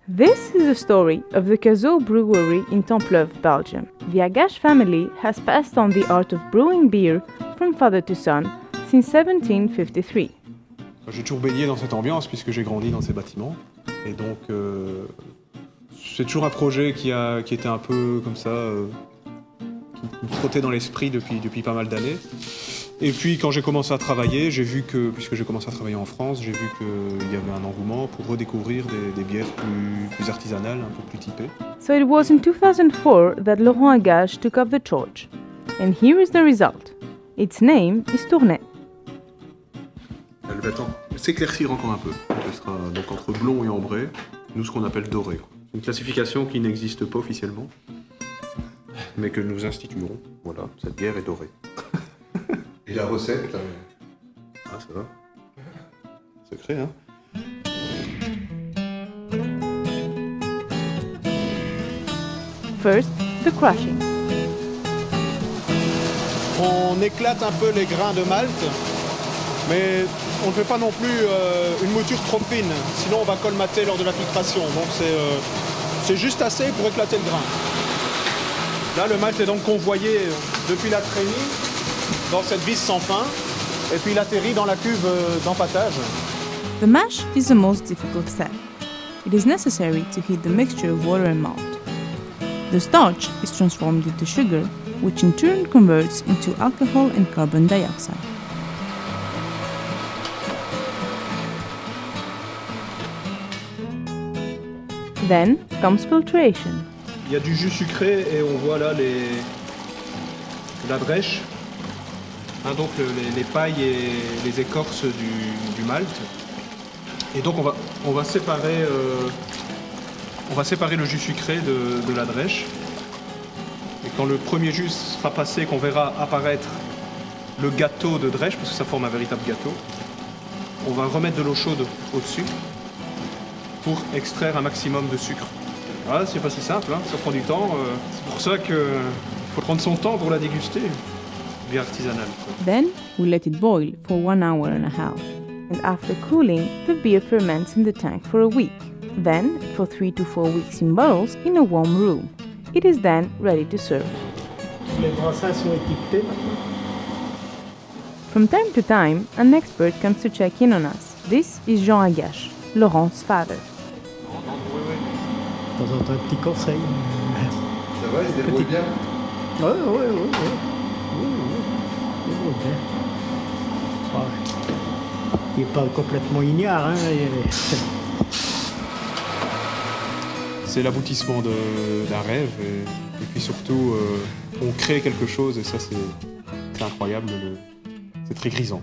This is the story of the Cazaux Brewery in Templeuve, Belgium. The Agache family has passed on the art of brewing beer from father to son since 1753. J'ai toujours baigné dans cette ambiance puisque j'ai grandi dans ces bâtiments. Et donc, c'est toujours un projet qui était un peu comme ça, qui me trottait dans l'esprit depuis pas mal d'années. Et puis, quand j'ai commencé à travailler, j'ai vu que, puisque j'ai commencé à travailler en France, j'ai vu qu'il y avait un engouement pour redécouvrir des bières plus artisanales, un peu plus typées. So it was in 2004 that Laurent Agache took up the torch. And here is the result. Its name is Tournai. Elle va s'éclaircir encore un peu. Elle sera donc entre blond et ambré, nous ce qu'on appelle doré. C'est une classification qui n'existe pas officiellement, mais que nous instituerons. Voilà, cette bière est dorée. Et la recette là... Ah, ça va. Secret, hein. First, the crushing. On éclate un peu les grains de malt, mais on ne fait pas non plus une mouture trop fine, sinon on va colmater lors de la filtration. Donc c'est juste assez pour éclater le grain. Là, le malt est donc convoyé depuis la treillis dans cette vis sans fin, et puis il atterrit dans la cuve d'empâtage. The mash is the most difficult step. It is necessary to heat the mixture of water and malt. The starch is transformed into sugar, which in turn converts into alcohol and carbon dioxide. Then comes filtration. Il y a du jus sucré et on voit là la drèche, donc les pailles et les écorces du malt. Et donc on va séparer le jus sucré de la drèche. Et quand le premier jus sera passé, qu'on verra apparaître le gâteau de drèche, parce que ça forme un véritable gâteau, on va remettre de l'eau chaude au-dessus pour extraire un maximum de sucre. Voilà, c'est pas si simple, hein, ça prend du temps. C'est pour ça qu'il faut prendre son temps pour la déguster. Bière artisanale. Then we let it boil for 1 hour and a half. And after cooling, the beer ferments in the tank for a week. Then, for 3 to 4 weeks in bottles in a warm room. It is then ready to serve. Les brassins sont étiquetés. From time to time, an expert comes to check in on us. This is Jean Agache, Laurent's father. De temps en temps, un petit conseil. Ça va, il se débrouille bien? Oui. Bien. Ouais. Il n'est pas complètement ignare. Hein. C'est l'aboutissement d'un rêve et puis surtout on crée quelque chose et ça c'est incroyable, c'est très grisant.